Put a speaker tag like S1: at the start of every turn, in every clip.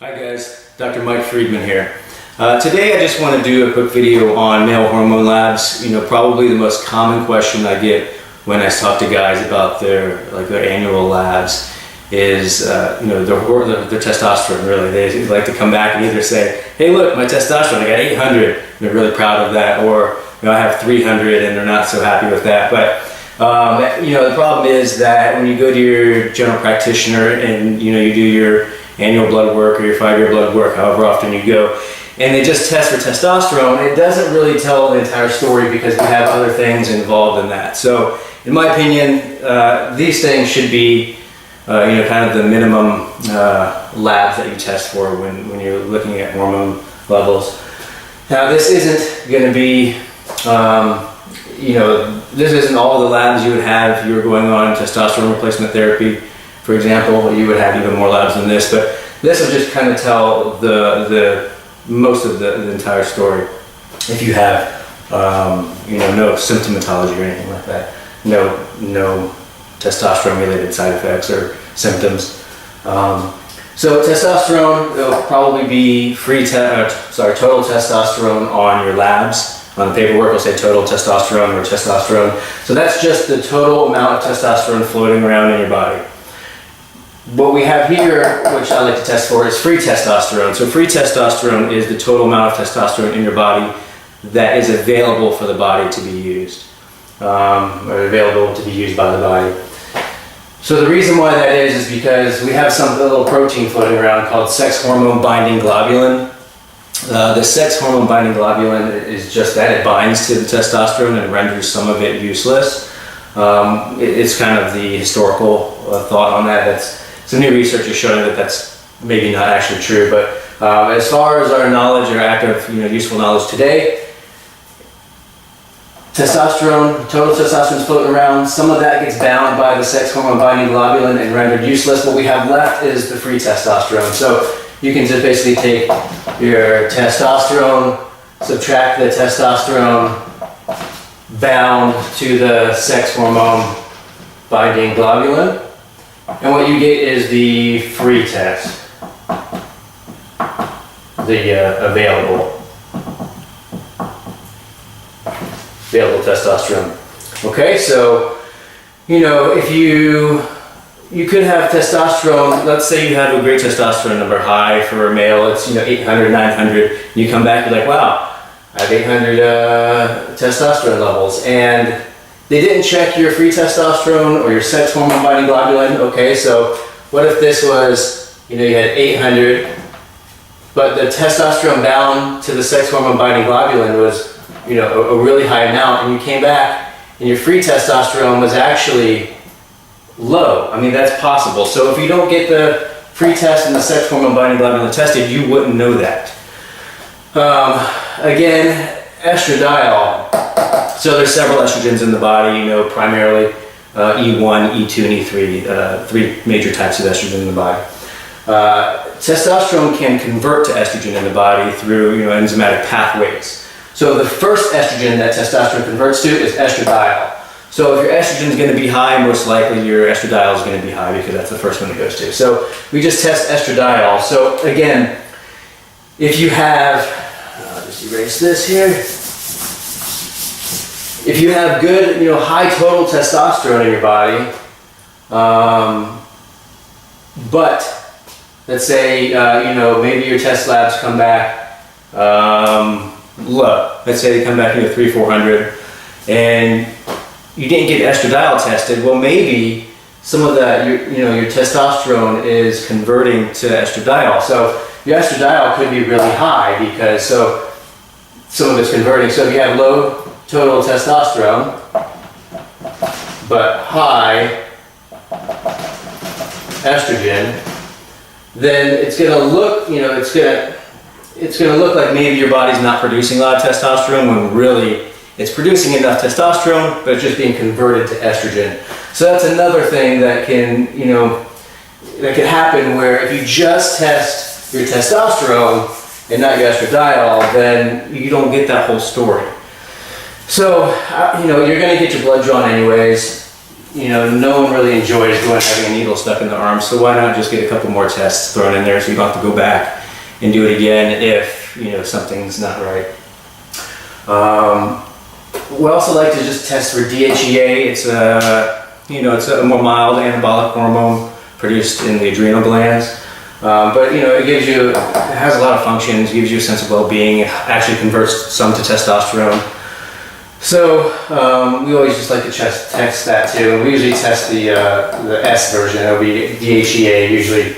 S1: Hi guys, Dr. Mike Freedman here. Today I just want to do a quick video on male hormone labs. Probably the most common question I get when I talk to guys about their annual labs is their testosterone. Really, they like to come back and either say, "Hey, look, my testosterone, I got 800." And they're really proud of that, or I have 300 and they're not so happy with that. But the problem is that when you go to your general practitioner and you do your annual blood work or your 5-year blood work, however often you go, and they just test for testosterone, it doesn't really tell the entire story because we have other things involved in that. So in my opinion, these things should be kind of the minimum labs that you test for when you're looking at hormone levels. Now this isn't going to be this isn't all the labs you would have if you were going on testosterone replacement therapy. For example, you would have even more labs than this, but this will just kind of tell the most of the entire story. If you have no symptomatology or anything like that, no testosterone related side effects or symptoms. So testosterone, it'll probably be total testosterone on your labs. On the paperwork it'll say total testosterone or testosterone. So that's just the total amount of testosterone floating around in your body. What we have here, which I like to test for, is free testosterone. So free testosterone is the total amount of testosterone in your body that is available for the body to be used, or available to be used by the body. So the reason why that is because we have a little protein floating around called sex hormone binding globulin. The sex hormone binding globulin is just that, it binds to the testosterone and renders some of it useless. It's kind of the historical thought on that. Some new research is showing that that's maybe not actually true, but as far as our knowledge, our active, useful knowledge today, testosterone, total testosterone is floating around. Some of that gets bound by the sex hormone binding globulin and rendered useless. What we have left is the free testosterone. So you can just basically take your testosterone, subtract the testosterone bound to the sex hormone binding globulin, and what you get is the free test, the available testosterone. Okay, so if you could have testosterone, let's say you have a great testosterone number high for a male, it's 800, 900, you come back, you're like, wow, I have 800 testosterone levels, and they didn't check your free testosterone or your sex hormone binding globulin. Okay, so what if this was, you had 800, but the testosterone bound to the sex hormone binding globulin was, a really high amount, and you came back and your free testosterone was actually low. I mean, that's possible. So if you don't get the free test and the sex hormone binding globulin tested, you wouldn't know that. Again, estradiol. So there's several estrogens in the body, primarily E1, E2, and E3, three major types of estrogen in the body. Testosterone can convert to estrogen in the body through enzymatic pathways. So the first estrogen that testosterone converts to is estradiol. So if your estrogen is going to be high, most likely your estradiol is going to be high because that's the first one it goes to. So we just test estradiol. So again, if you have, I'll just erase this here. If you have good, high total testosterone in your body, but let's say, maybe your test labs come back low. Let's say they come back 300, 400, and you didn't get estradiol tested. Well, maybe some of that, your testosterone is converting to estradiol. So your estradiol could be really high because some of it's converting. So if you have low total testosterone, but high estrogen, then it's going to look, it's going to look like maybe your body's not producing a lot of testosterone when really it's producing enough testosterone, but it's just being converted to estrogen. So that's another thing that can, that can happen where if you just test your testosterone and not your estradiol, then you don't get that whole story. So, you're going to get your blood drawn anyways. no one really enjoys having a needle stuck in the arm, so why not just get a couple more tests thrown in there so you don't have to go back and do it again if something's not right. We also like to just test for DHEA. It's it's a more mild anabolic hormone produced in the adrenal glands, but it has a lot of functions, gives you a sense of well-being. It actually converts some to testosterone. So we always just like to test that too. We usually test the S version. It'll be DHEA, usually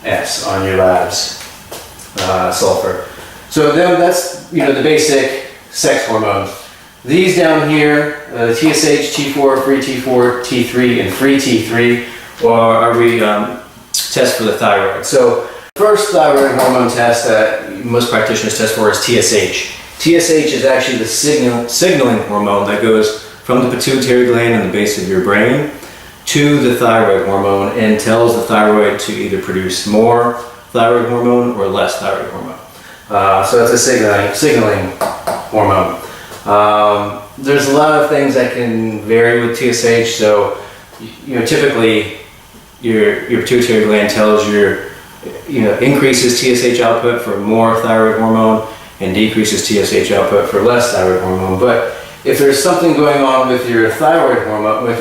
S1: S on your labs, sulfur. So then that's the basic sex hormones. These down here, TSH, T4, free T4, T3, and free T3, or we test for the thyroid. So first thyroid hormone test that most practitioners test for is TSH. TSH is actually the signaling hormone that goes from the pituitary gland in the base of your brain to the thyroid hormone and tells the thyroid to either produce more thyroid hormone or less thyroid hormone. So it's a signaling hormone. There's a lot of things that can vary with TSH. So, typically your pituitary gland tells increases TSH output for more thyroid hormone and decreases TSH output for less thyroid hormone. But if there's something going on with your thyroid hormone, if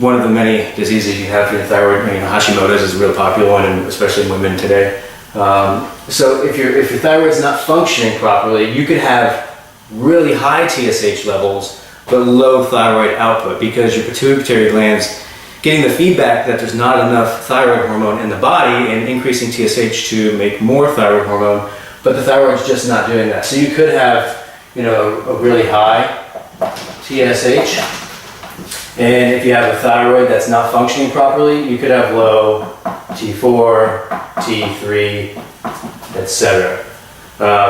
S1: one of the many diseases you have for your thyroid, Hashimoto's is a real popular one, and especially in women today. So if your thyroid's not functioning properly, you could have really high TSH levels but low thyroid output because your pituitary gland's getting the feedback that there's not enough thyroid hormone in the body and increasing TSH to make more thyroid hormone, but the thyroid's just not doing that. So you could have, a really high TSH, and if you have a thyroid that's not functioning properly, you could have low T4, T3, etc.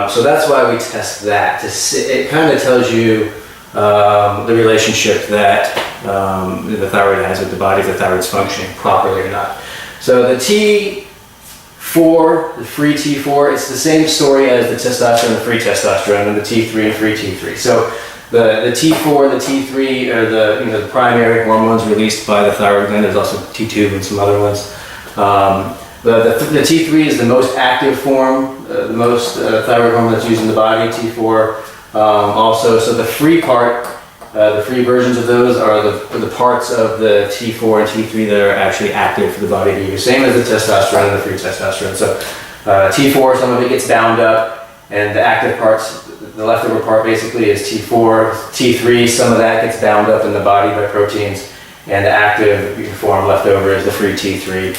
S1: So that's why we test that. It kind of tells you the relationship that the thyroid has with the body, if the thyroid's functioning properly or not. So the T4, the free T4, it's the same story as the testosterone, the free testosterone, and the T3 and free T3. So the T4 and the T3 are the primary hormones released by the thyroid gland. There's also T2 and some other ones. The T3 is the most active form, the most thyroid hormone that's used in the body. T4 also. So the free part, the free versions of those are the parts of the T4 and T3 that are actually active for the body to use. Same as the testosterone and the free testosterone. So T4, some of it gets bound up, and the active parts, the leftover part basically is T4. T3, some of that gets bound up in the body by proteins, and the active form left over is the free T3.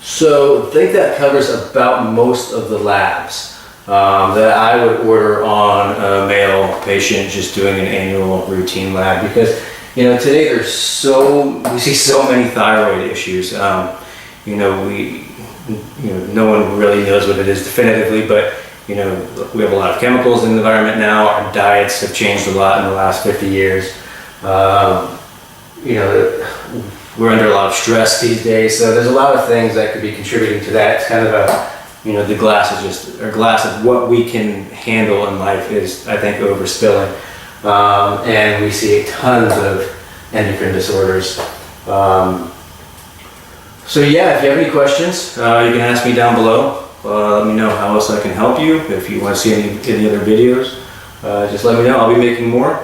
S1: So I think that covers about most of the labs that I would order on a male patient just doing an annual routine lab, because today we see so many thyroid issues. No one really knows what it is definitively, but we have a lot of chemicals in the environment now. Our diets have changed a lot in the last 50 years. We're under a lot of stress these days, so there's a lot of things that could be contributing to that. It's kind of the glass of what we can handle in life is, I think, overspilling. And we see tons of endocrine disorders. So yeah, if you have any questions, you can ask me down below. Let me know how else I can help you. If you want to see any other videos, just let me know. I'll be making more.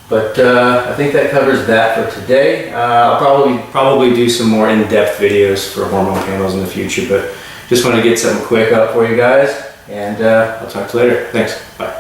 S1: But I think that covers that for today. I'll probably do some more in-depth videos for hormone panels in the future, but just want to get something quick up for you guys, and I'll talk to you later. Thanks. Bye.